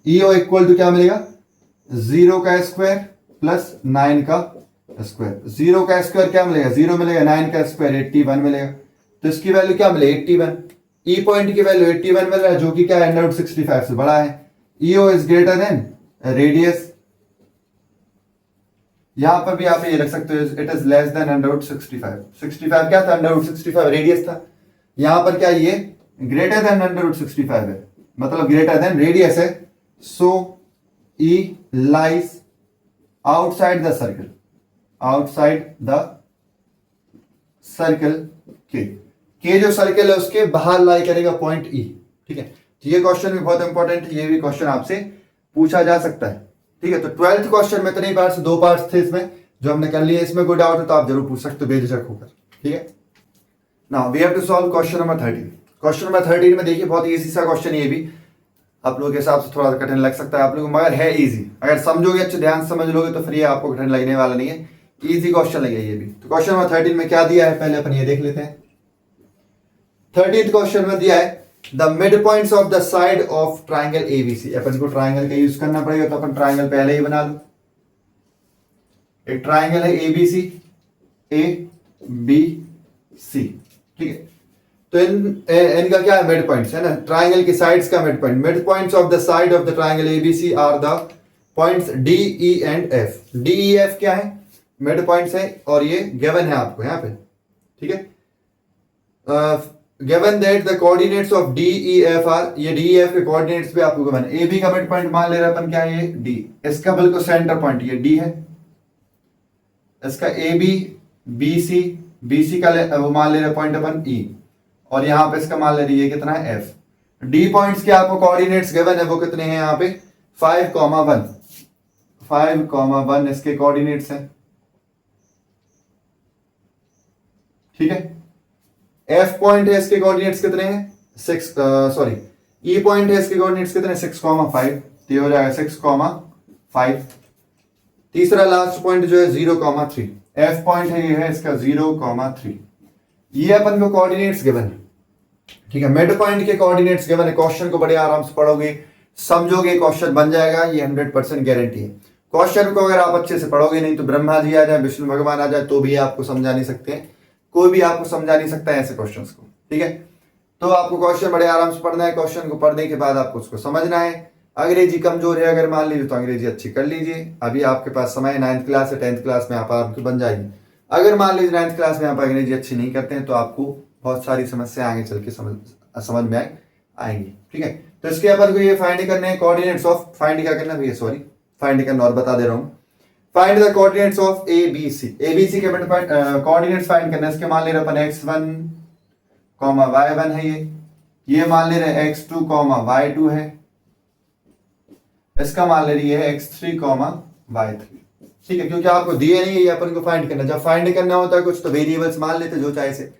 EO इक्वल टू क्या मिलेगा 0 का स्क्वायर प्लस 9 का स्क्वायर। 0 का स्क्वायर क्या मिलेगा 0 मिलेगा, 9 का स्क्वायर 81 मिलेगा, तो इसकी वैल्यू क्या मिलेगी 81। ई पॉइंट की वैल्यू 81 मिल रहा है जो कि क्या है अंडर रूट 65 से बड़ा है। EO is greater than radius, यहां पर भी आप ये रख सकते हो it is less than under root 65। 65 क्या था अंडर रूट 65 रेडियस था, यहां पर क्या ये ग्रेटर देन अंडर रूट 65 है, मतलब ग्रेटर देन रेडियस है। सो E lies outside the circle, outside the circle के जो सर्कल है उसके बाहर लाई करेगा पॉइंट E। ठीक है, तो ये क्वेश्चन भी बहुत इंपॉर्टेंट है, ये भी क्वेश्चन आपसे पूछा जा सकता है। ठीक है, तो 12th क्वेश्चन में इतने पार्ट्स, 2 पार्ट्स थे इसमें जो हमने कर लिए, इसमें कोई डाउट हो तो आप जरूर पूछ सकते हो बेझिझक होकर। ठीक है, now we have to solve question number 13। Question number 13 में देखिए बहुत इजी सा क्वेश्चन, ये भी आप लोगों के हिसाब से थोड़ा कठिन लग सकता है आप लोगों को, मगर है इजी। अगर समझोगे, अच्छे ध्यान से समझ लोगे तो फिर ये आपको कठिन लगने वाला नहीं है, इजी क्वेश्चन लगे ये भी। तो क्वेश्चन नंबर 13 में क्या दिया है पहले अपन ये देख लेते हैं। 13th क्वेश्चन में दिया है the mid points of the side of triangle ABC। अपन को ट्राइंगल का यूज करना पड़ेगा, तो अपन ट्राइंगल पहले ही बना लो। एक ट्राइंगल है ABC, ABC। ठीक है, तो इनका क्या है मिड पॉइंट्स है ना, ट्राइंगल की साइड्स का mid point. Mid points of the side of the triangle ABC are the points D, E and F। D, E, F क्या है मिड पॉइंट्स है और ये गिवन है आपको यहाँ पे। ठीक है, given that the coordinates of D, E, F are, ये D, E, F के कोऑर्डिनेट्स भी आपको गिवन है। AB का मिड पॉइंट मान ले रहा अपन क्या है ये D, इसका बिल्कुल सेंटर पॉइंट ये D है, इसका AB, BC, BC का वो मान ले रहे पॉइंट अपन E, और यहां पे इसका मान ले रही है कितना है F। D पॉइंट्स के आपको कोऑर्डिनेट्स गिवन है, वो कितने हैं यहाँ पे 5,1, 5,1 इसके कोऑर्डिनेट्स हैं। ठीक है, F पॉइंट है इसके कोऑर्डिनेट्स कितने हैं 6, सॉरी E पॉइंट है इसके कोऑर्डिनेट्स कितने 6,5, तो ये हो जाएगा 6,5। तीसरा लास्ट पॉइंट जो है 0,3, F पॉइंट है ये है इसका 0,3। ये अपन को कोऑर्डिनेट्स गिवन है। ठीक है, मिड पॉइंट के कोऑर्डिनेट्स गिवन है। क्वेश्चन को बड़े आराम से पढ़ोगे, समझोगे, क्वेश्चन बन जाएगा, ये 100% गारंटी है। क्वेश्चन को अगर आप अच्छे से पढ़ोगे नहीं तो ब्रह्मा जी आ जाए, विष्णु भगवान आ जाए तो भी आपको समझा नहीं सकते हैं, कोई भी आपको समझा नहीं सकता है ऐसे क्वेश्चंस को। ठीक है, तो आपको क्वेश्चन बड़े आराम से पढ़ना है, क्वेश्चन को पढ़ने के बाद आपको उसको समझना है। अंग्रेजी कमजोर है अगर मान लीजिए तो अंग्रेजी अच्छी कर लीजिए, अभी आपके पास समय 9th क्लास या 10th क्लास में आप आपकी बन जाएगी। अगर मान लीजिए 9th क्लास में आप अंग्रेजी अच्छी नहीं करते हैं तो आपको बहुत सारी समस्या आगे चल के समझ में आएंगी। ठीक है, तो इसके अपन को ये फाइंड करने हैं कोऑर्डिनेट्स ऑफ, फाइंड क्या करना भैया, सॉरी फाइंड करना और बता दे रहा हूँ। Find the coordinates of A B C, a B c के कोऑर्डिनेट्स फाइंड करना है। इसके मान ले रहे अपन x1, y1 है, ये मान ले रहे x2, y2 है, इसका मान ले रही है x3, y3। ठीक है, क्योंकि आपको दिए नहीं है, ये अपन को फाइंड करना। जब फाइंड करना होता है कुछ तो वेरिएबल्स मान लेते जो चाहे से,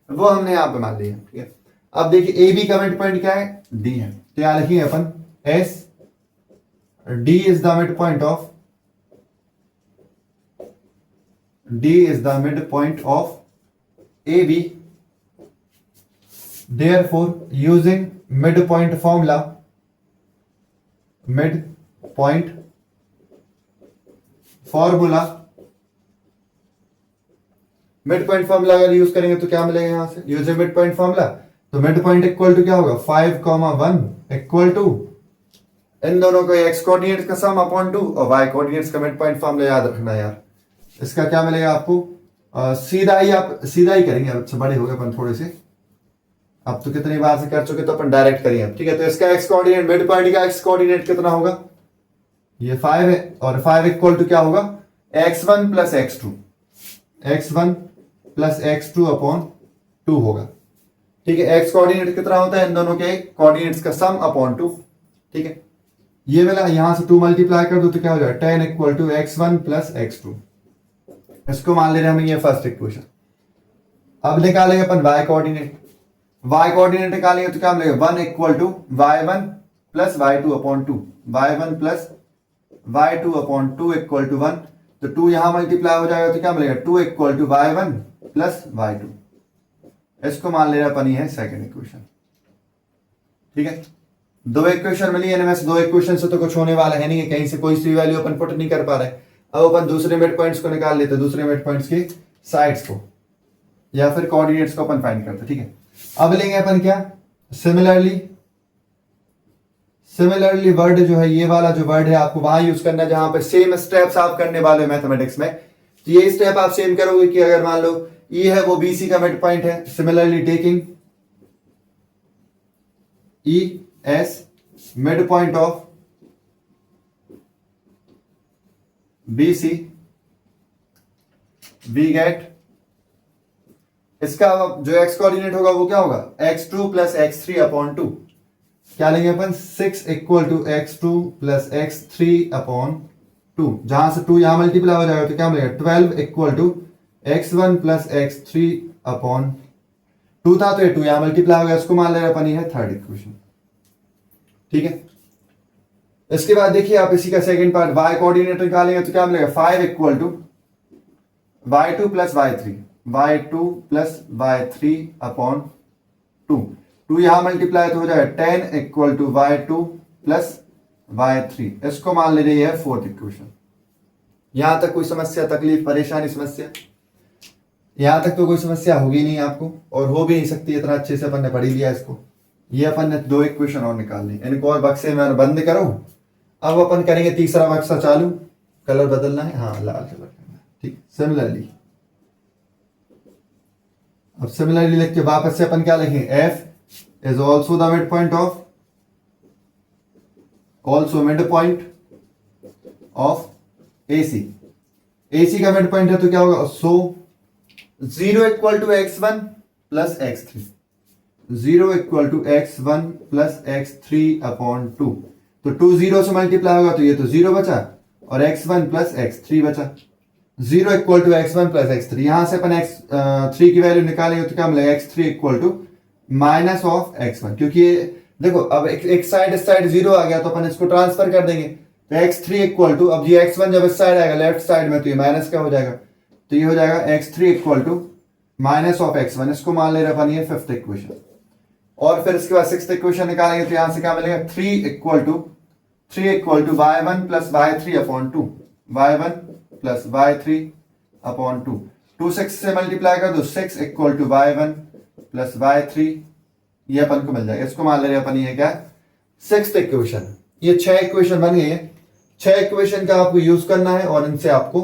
वो हमने यहाँ पे मान लिया। ठीक है, अब देखिए ए बी का मिड पॉइंट क्या है, डी है, तो यहाँ लिखिए अपन as D is the mid point of, D is the mid point of A B, therefore using mid point formula, mid point formula, mid point formula अगर यूज करेंगे तो क्या मिलेगा यहां से, यूजिंग मिड पॉइंट फॉर्मूला, तो मिड पॉइंट इक्वल टू क्या होगा 5, 1 इक्वल टू इन दोनों को x कोऑर्डिनेट्स का सम अपॉन 2 और y कोऑर्डिनेट्स का मिड पॉइंट फॉर्मूला याद रखना यार। इसका क्या मिलेगा आपको, सीधा ही आप सीधा ही करेंगे, अब बड़े हो गए अपन थोड़े से, अब तो कितनी बार से कर चुके तो अपन डायरेक्ट करिए अब। ठीक है, तो इसका x कोऑर्डिनेट, मिड पॉइंट का x कोऑर्डिनेट कितना होगा, ये 5 है, और 5 इक्वल टू क्या होगा x1 plus x2, x1 plus x2 upon 2 होगा। ठीक है, x कोऑर्डिनेट कितना होता है, इन दोनों के कोऑर्डिनेट्स का सम अपॉन 2। ठीक है, ये मिला, यहां से 2 मल्टीप्लाई कर दो तो क्या हो जाएगा 10 equal to x1 plus x2। इसको मान ले रहे हैं हम, ये फर्स्ट इक्वेशन। अब निकालेंगे अपन y कोऑर्डिनेट, y कोऑर्डिनेट निकालेंगे तो क्या मिलेगा 1 equal to y1 plus y2 upon 2, y1 plus y2 upon 2 equal to 1, तो 2 यहां मल्टीप्लाई हो जाएगा तो क्या मिलेगा 2 equal to y1 plus y2। इसको मान ले रहा अपन, ये है सेकंड इक्वेशन। ठीक है, 2 इक्वेशन मिली, इनमें से 2 इक्वेशन से तो कुछ होने वाला है नहीं, कहीं से कोई सी वैल्यू अपन पुट नहीं कर पा रहे। अब अपन दूसरे मिड पॉइंट्स को निकाल लेते, दूसरे मिड पॉइंट्स की साइड्स को या फिर कोऑर्डिनेट्स को अपन फाइंड करते। ठीक है, अब लेंगे अपन क्या, सिमिलरली, सिमिलरली वर्ड जो है, ये वाला जो वर्ड है आपको वहां यूज करना है जहां पे सेम स्टेप्स आप करने वाले मैथमेटिक्स में। तो ये स्टेप आप सेम करोगे कि अगर मान लो E है वो BC का मिड पॉइंट है, similarly taking E as mid point of BC, we get, इसका जो x कोऑर्डिनेट होगा वो क्या होगा x2 प्लस x3 अपॉन 2। क्या लेंगे अपन 6 equal to x2 plus x3 upon 2, जहां से 2 यहां मल्टीप्लाई हो जाएगा तो क्या मिलेगा 12 equal to x1 plus x3 upon 2 था तो ये 2 यहां मल्टीप्लाई हो गया, इसको मान ले रहे अपन, ये है थर्ड इक्वेशन। ठीक है, इसके बाद देखिए आप इसी का सेकंड पार्ट, y कोऑर्डिनेट निकालेंगे तो क्या मिलेगा 5 equal to y2 plus y3, y2 plus y3 upon 2 यहां मल्टीप्लाई तो हो जाएगा 10 equal to y2 plus y3, इसको मान ले रही है फोर्थ इक्वेशन। यहां तक कोई समस्या, तकलीफ, परेशानी, समस्या, यहां तक तो कोई समस्या होगी नहीं आपको, और हो भी नहीं सकती, इतना अच्छे से अपन ने पढ़ लिया इसको। ये अपन ने 2 इक्वेशन और निकाल ली, इनको और बक्से में बंद करो। अब अपन करेंगे तीसरा बक्सा चालू, कलर बदलना है, हाँ लाल कलर करना है। ठीक, सिमिलरली, अब सिमिलरली लिख के वापस से अपन क्या लिखेंगे, f is also the mid point of, also mid point of AC, AC का मिड पॉइंट है तो क्या होगा, so 0 equal to x1 plus x3, 0 equal to x1 plus x3 upon 2, तो 2 0 से मल्टीप्लाई होगा तो ये तो 0 बचा और x1 प्लस x3 बचा। 0 equal to x1 plus x3, यहां से अपन x3 की वैल्यू निकालेंगे तो क्या मिलेगा x3 equal to minus of x1, क्योंकि देखो अब एक साइड इस साइड 0 आ गया तो अपन इसको ट्रांसफर कर देंगे, तो x3 इक्वल टू, अब ये x1 जब इस साइड आएगा लेफ्ट साइड में तो ये माइनस का हो जाएगा, तो ये हो जाएगा x3 equal to minus of x1, इसको मान ले रहे अपन, ये फिफ्थ इक्वेशन। और फिर इसके बाद सिक्स्थ इक्वेशन निकालेंगे तो यहां से क्या मिलेगा 3 equal to y1 plus y3 upon 2, y1 plus y3 upon 2, 2 6 से मल्टीप्लाई कर दो, 6 equal to y1 plus y3, ये अपन को मिल जाएगा। इसको मान ले रहे अपन, ये क्या सिक्स्थ इक्वेशन। ये 6 इक्वेशन बन गई है। 6 इक्वेशन का आपको यूज करना है और इनसे आपको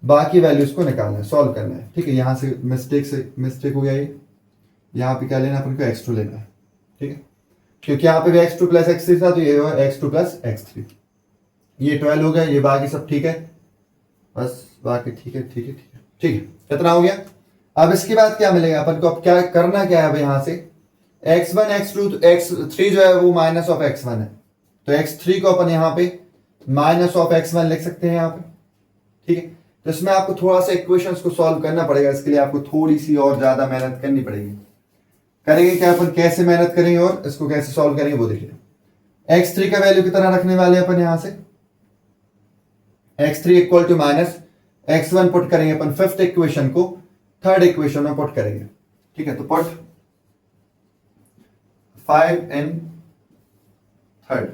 बाकी वैल्यूज को निकालना है, सॉल्व करना है। ठीक है, यहां से मिस्टेक हो गया ये, यहाँ पे क्या लेना है अपन को x2 लेना है। ठीक है, क्योंकि यहाँ पे भी x2 प्लस x3 था, तो ये x2 प्लस x3, ये 12 हो गया। ये बाकी सब ठीक है, बस बाकी ठीक है ठीक है ठीक है ठीक है, कितना हो गया। अब इसके बाद क्या मिलेगा अपन को, अब क्या करना क्या है, अब यहाँ से x1 x2 तो x3 जो है वो माइनस ऑफ x1 है, तो x3 को अपन यहाँ पे माइनस ऑफ x1 लिख सकते हैं यहाँ पे। ठीक है, तो इसमें आपको थोड़ा सा इक्वेशंस को सॉल्व करना पड़ेगा, इसके लिए आपको थोड़ी सी और ज्यादा मेहनत करनी पड़ेगी। करेंगे क्या अपन, कैसे मेहनत करेंगे और इसको कैसे सॉल्व करेंगे वो देखिए। x3 का वैल्यू कितना रखने वाले अपन यहाँ से, x3 equal to minus x1 put करेंगे अपन फिफ्थ इक्वेशन को थर्ड इक्वेशन में पुट करेंगे। ठीक है, तो put 5 in third,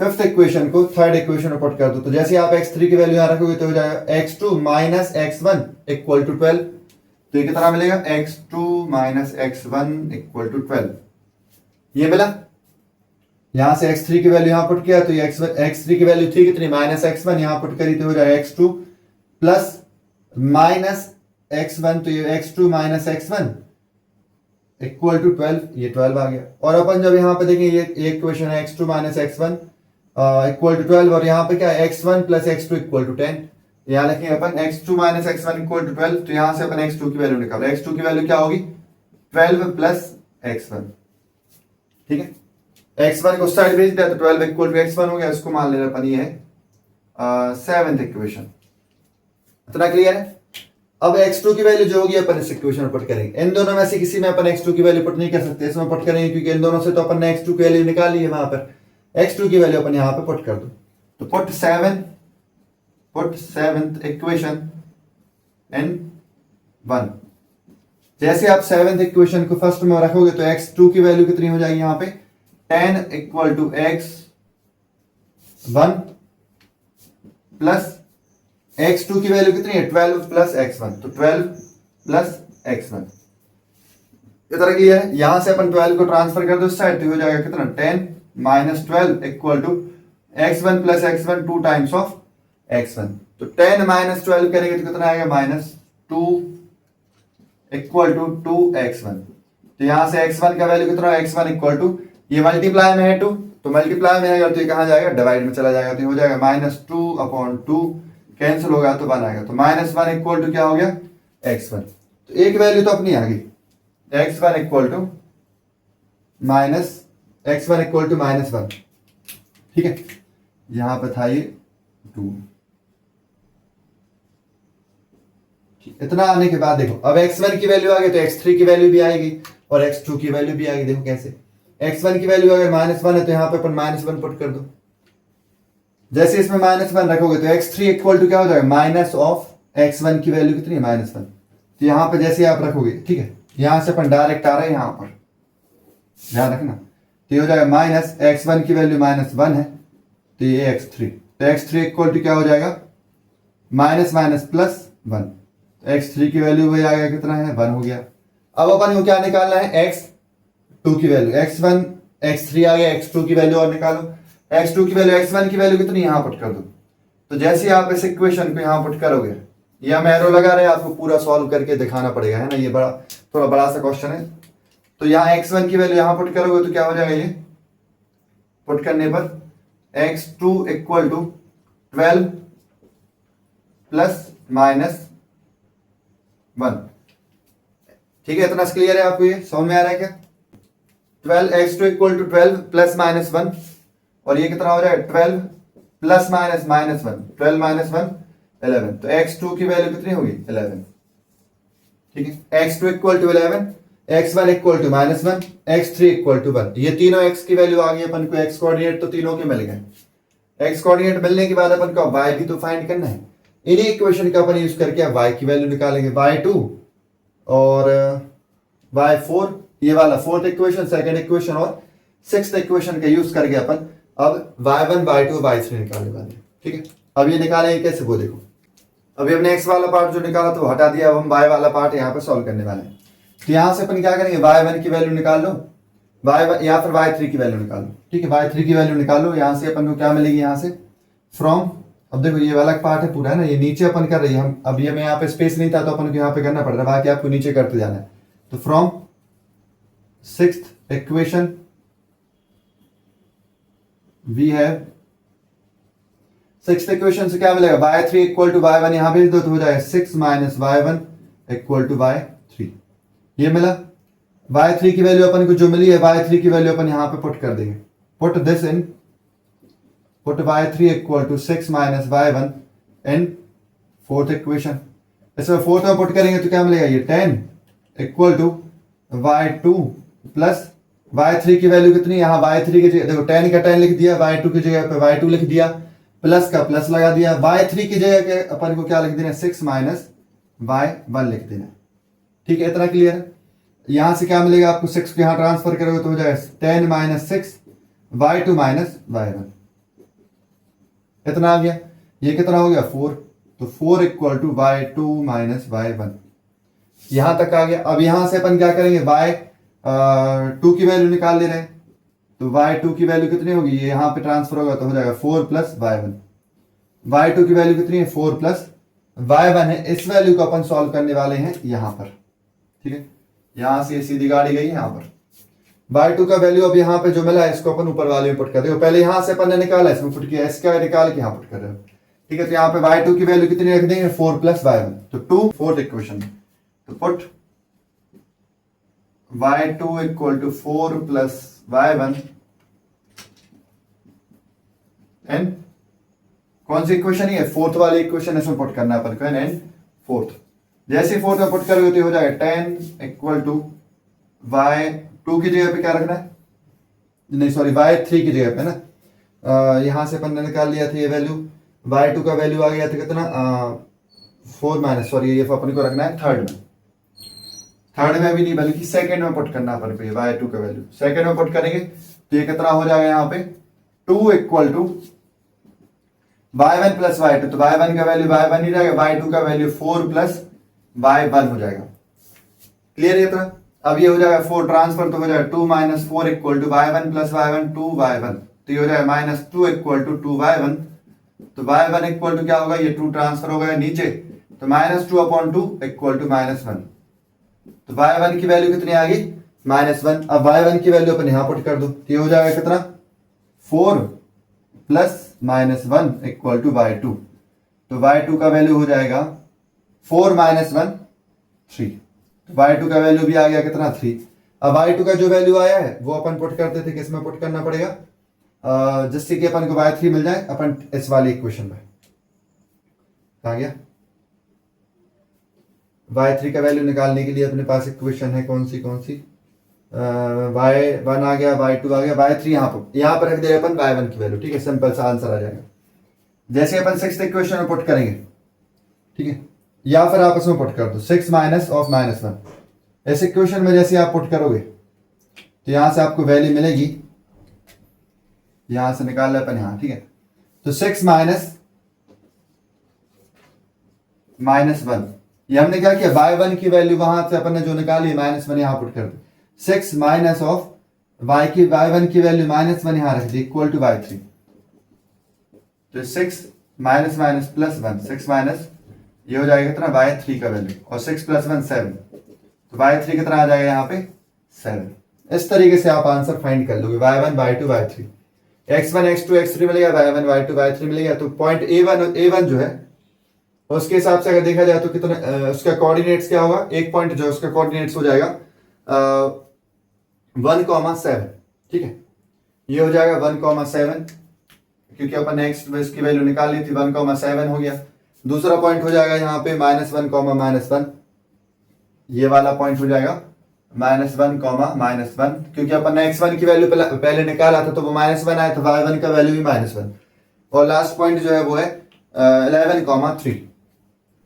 fifth equation को थर्ड इक्वेशन में पुट कर दो। तो जैसे आप x3 की वैल्यू यहां रखोगे तो हो जाएगा x2 minus x1 equal to 12। तो ये कितना मिलेगा, x2 minus x1 equal to 12, ये मिला। यहां से x3 की वैल्यू यहां पुट किया तो ये x3 की वैल्यू थी कितनी, माइनस x1, यहां पुट करी तो हो जाएगा x2 प्लस माइनस x1, तो ये x2 minus x1 equal to 12, ये 12 आ गया। और अपन जब यहाँ पे देखें ये इक्वेशन है x2 minus x1 equal to 12, और यहाँ पे क्या है x1 plus x2 equal to 10। यहाँ लिखेंगे अपन x2 minus x1 equal to 12, तो यहाँ से अपन x2 की वैल्यू निकालो। x2 की वैल्यू क्या होगी, 12 प्लस x1। ठीक है, x1 को साइड भेज दिया तो 12 इक्वल टू x1 हो गया, इसको मान लेना अपन, ये है सेवेंथ इक्वेशन। इतना क्लियर है। अब x2 की वैल्यू जो होगी अपन इस इक्वेशन में पुट करेंगे। इन दोनों में से किसी में अपन x2 की वैल्यू पुट नहीं कर सकते, इसमें पुट करेंगे क्योंकि इन दोनों से तो अपन ने x2 की वैल्यू निकाली है, वहां पर x2 की वैल्यू अपन यहां पे पुट कर दो। तो पुट सेवेंथ इक्वेशन इन 1। जैसे आप सेवेंथ इक्वेशन को फर्स्ट में रखोगे तो x2 की वैल्यू कितनी हो जाएगी यहाँ पे, 10 equal to x1 plus x2 की वैल्यू कितनी है, 12 प्लस x1, तो 12 प्लस x1। इतना क्लियर है। यहां से अपन 12 को ट्रांसफर कर दो इस साइड, तो हो जाएगा कितना, 10 minus 12 equal to x1 plus x1 2 times of x1। तो 10 माइनस 12 करेंगे तो कितना आएगा, माइनस 2 इक्वल टू 2x1। तो यहां से x1 का वैल्यू कितना, x1 इक्वल टू, ये मल्टीप्लाई में है 2, तो मल्टीप्लाई में है तो ये कहां जाएगा, डिवाइड में चला जाएगा, तो हो जाएगा माइनस 2 अपॉन 2, कैंसिल होगा तो 1 आएगा, तो माइनस 1 इक्वल टू क्या हो गया, x1। तो एक वैल्यू तो अपनी आ गई, x1 इक्वल टू माइनस -1। ठीक है, यहां पर था ये 2। इतना आने के बाद देखो, अब x1 की वैल्यू आ गई तो x3 की वैल्यू भी आएगी और x2 की वैल्यू भी आएगी। देखो कैसे, x1 की वैल्यू अगर -1 है तो यहां पे अपन -1 पुट कर दो। जैसे इसमें -1 रखोगे तो x3 इक्वल टू क्या हो जाएगा, माइनस ऑफ x1 की वैल्यू कितनी है, -1। तो यहां पे जैसे आप रखोगे, ठीक है, यहां से अपन डायरेक्ट आ रहे हैं, यहां पर ध्यान रखना, तो ये हो जाएगा माइनस x1 की वैल्यू -1 है, तो ये x3, तो x3 इक्वल टू क्या हो जाएगा, माइनस माइनस प्लस 1। तो x3 की वैल्यू वही आ गया, कितना है, 1 हो गया। अब अपन को क्या निकालना है, x2 की वैल्यू, x1 x3 आ गया, x2 की वैल्यू और निकालो। x2 की वैल्यू, x1 की वैल्यू कितनी, यहां पुट कर दो। तो जैसे आप इस इक्वेशन को यहां पुट करोगे, या हम एरो लगा रहे हैं, आपको पूरा सॉल्व करके दिखाना पड़ेगा, है ना, ये थोड़ा बड़ा सा क्वेश्चन है। तो यहाँ x1 की वैल्यू यहां पुट करोगे तो क्या हो जाएगा, ये पुट करने पर x2 इक्वल टू 12 प्लस -1। ठीक है, इतना क्लियर है आपको, ये समझ में आ रहा है क्या। 12x2 इक्वल टू 12 प्लस -1, और ये कितना हो जाएगा, 12 प्लस -1, 12 -1 11। तो x2 की वैल्यू कितनी होगी, 11। ठीक है, x2 equal to 11, x1 equal to -1, x3 equal to 1। ये तीनों x की वैल्यू आ गई अपन को, x कोऑर्डिनेट तो तीनों के मिल गए। x कोऑर्डिनेट मिलने के बाद अपन को y भी तो फाइंड करना है। इन्हीं इक्वेशन का अपन यूज करके अब y की वैल्यू निकालेंगे, y2 और y4, ये वाला फोर्थ इक्वेशन, सेकंड इक्वेशन और सिक्स्थ इक्वेशन का यूज करके अपन अब y1 y2 y3 निकालने वाले हैं। ठीक है, अब ये निकालेंगे कैसे वो देखो। अभी हमने x वाला पार्ट जो निकाला तो हटा दिया, अब हम y वाला पार्ट यहाँ पे सॉल्व करने वाले हैं। तो यहां से अपन क्या करेंगे, y1 की वैल्यू निकाल लो, या फिर y3 की वैल्यू निकालो, ठीक है। y3 की वैल्यू निकालो, यहाँ से अपन को क्या मिलेगी, यहाँ से फ्रॉम, अब देखो ये वाला पार्ट है पूरा है ना, ये नीचे अपन कर रही है हम, अब ये मैं यहाँ पे स्पेस नहीं था तो अपन को यहाँ पे करना पड़ रहा है, बाकी आपको नीचे करते जाना है। तो from sixth equation we have, sixth equation से क्या मिलेगा, y3 इक्वल टू y1 यहां भेज दो तो हो जाएगा 6 minus y1 equal to y3। ये मिला। y3 की वैल्यू अपन को जो मिली है, y3 की वैल्यू अपन यहां पे पुट कर देंगे, put this in, put y3 equal to 6 minus y1 in fourth equation. इसमें फोर्थ में पुट करेंगे तो क्या मिलेगा, ये 10 equal to y2 plus y3 की वैल्यू कितनी, यहाँ y3 की जगह देखो 10 का 10 लिख दिया, y2 की जगह पे y2 लिख दिया, प्लस का प्लस लगा दिया, y3 की जगह के अपन को क्या लिख देना, 6 माइनस y1 लिख देना, ठीक है। इतना क्लियर है। यहां से क्या मिलेगा आपको, 6 को यहां ट्रांसफर करोगे तो हो जाएगा 10 माइनस 6 y2 माइनस y1, इतना आ गया। ये कितना हो गया, 4, तो 4 equal to y2 minus y1, यहां तक आ गया। अब यहां से अपन क्या करेंगे, y2 की वैल्यू निकाल ले रहे हैं, तो y2 की वैल्यू कितनी होगी, ये यहां पे ट्रांसफर होगा तो हो जाएगा 4 प्लस y1, y2 की वैल्यू कितनी है, 4 प्लस y1 है। इस वैल्यू को अपन सॉल्व करने वाले हैं यहां पर, ठीक है। यहां से सीधी गाड़ी गई यहां पर, y2 का वैल्यू अब यहाँ पे जो मिला है इसको अपन ऊपर वाले में पुट कर दे, पहले यहां से अपन ने निकाला इसमें पुट किया, इसका निकाल के यहाँ पुट कर रहे हो, ठीक है। तो यहाँ पे y2 की वैल्यू कितनी रख देंगे, 4 प्लस y1, तो 2 फोर्थ इक्वेशन, तो put y2 equal to 4 plus y1 and कौन सी इक्वेशन है, फोर्थ वाली इक्वेशन, इसमें पुट करना है अपन को, एंड फोर्थ। जैसे फोर्थ में पुट करोगे तो हो जाएगा 10 इक्वल टू y2 की जगह पे क्या रखना है, नहीं सॉरी y3 की जगह पे ना, यहां से अपन ने निकाल लिया था ये वैल्यू, y2 का वैल्यू आ गया था कितना, 4 माइनस, सॉरी ये अपन को रखना है थर्ड में भी नहीं बल्कि सेकंड में पुट करना अपन को, y2 का वैल्यू सेकंड में पुट करेंगे तो ये कितना हो जाएगा, यहाँ पे 2 equal to y1 plus y2, तो y1 का वैल्यू y1 ही रहेगा, y2 का वैल्यू 4 प्लस y1 हो जाएगा। क्लियर है इतना। अब ये हो जाएगा 4 ट्रांसफर तो हो जाएगा 2 minus 4 equal to y1 plus y1 2y1, तो ये हो जाएगा माइनस 2 इक्वल टू 2y1, तो y1 इक्वल टू क्या होगा, ये 2 ट्रांसफर हो गया नीचे, तो माइनस 2 अपॉन 2 इक्वल टू -1, तो y1 की वैल्यू कितनी आ गई, -1। अब y1 की वैल्यू अपन यहां पुट कर दो, तो ये हो जाएगा कितना, 4 प्लस -1 इक्वल टू y2, तो y2 का वैल्यू हो जाएगा 4 माइनस 1 3, तो y2 का वैल्यू भी आ गया कितना, 3। अब y2 का जो वैल्यू आया है वो अपन पुट करते थे, किसमें पुट करना पड़ेगा, जिससे कि अपन को y3 मिल जाए, अपन इस वाली इक्वेशन में आ गया। y3 का वैल्यू निकालने के लिए अपने पास इक्वेशन है कौन सी y1 आ गया, y2 आ गया, y3 यहाँ पर रख दे अपन y1 की वैल्यू, ठीक है। सिंपल सा आंसर आ जाएगा। जैसे अपन सिक्स्थ इक्वेशन में पुट करेंगे, ठीक है, या फिर आप इसमें पुट कर दो 6 माइनस ऑफ -1, इस इक्वेशन में जैसे आप पुट करोगे तो यहां से आपको वैल्यू मिलेगी, यहां से निकाल लें अपन यहां, ठीक है। तो 6 माइनस -1, ये हमने क्या किया, y1 की वैल्यू वहां से अपन ने जो निकाली -1 यहां पुट कर दी, 6 माइनस ऑफ y1 की वैल्यू -1 यहां रख दी इक्वल टू y3, तो 6 माइनस माइनस प्लस 1, 6 माइनस ये हो जाएगा कितना, y3 का वैल्यू, और 6 प्लस 1 7, तो y3 कितना आ जाएगा यहाँ पे 7। इस तरीके से आप आंसर फाइंड कर लोगे, y1 y2 y3, x1 x2 x3 मिलेगा, y1 y2 y3 मिलेगा, तो पॉइंट a1 जो है उसके हिसाब से अगर देखा जाए तो कितना उसका कोऑर्डिनेट्स क्या होगा, एक पॉइंट जो उसका कोऑर्डिनेट्स हो जाएगा 1,7, ठीक है। ये हो जाएगा 1,7, क्योंकि अपन ने x की वैल्यू निकाल ली थी, 1,7 हो गया। दूसरा पॉइंट हो जाएगा यहाँ पे -1,-1, ये वाला पॉइंट हो जाएगा -1,-1, क्योंकि अपन ने x1 की वैल्यू पहले निकाला था तो वो -1 आया था, y1 का वैल्यू भी -1, और लास्ट पॉइंट जो है वो है 11,3।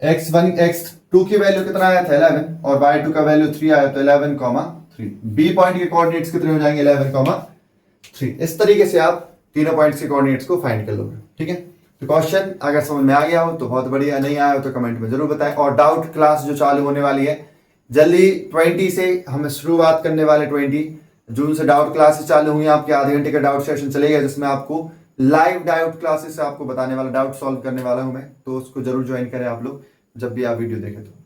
x2 की वैल्यू कितना आया था 11, और y2 का वैल्यू 3 आया तो 11,3। बी पॉइंट के कोऑर्डिनेट्स कितने हो जाएंगे, 11,3। इस तरीके से आप तीनों पॉइंट्स के कोऑर्डिनेट्स को फाइंड कर लोगे, ठीक है। तो क्वेश्चन अगर समझ में आ गया हो तो बहुत बढ़िया, नहीं आया हो तो कमेंट में जरूर बताएं। और डाउट क्लास जो चालू होने वाली है जल्दी 20 से हम शुरुआत करने वाले, जून से डाउट क्लासेस चालू हुई, आपके आधे घंटे का डाउट सेशन चलेगा जिसमें आपको लाइव डाउट क्लासेस आपको बताने वाला, डाउट सॉल्व करने वाला हूं मैं, तो उसको जरूर ज्वाइन करें आप लोग जब भी आप वीडियो देखें तो।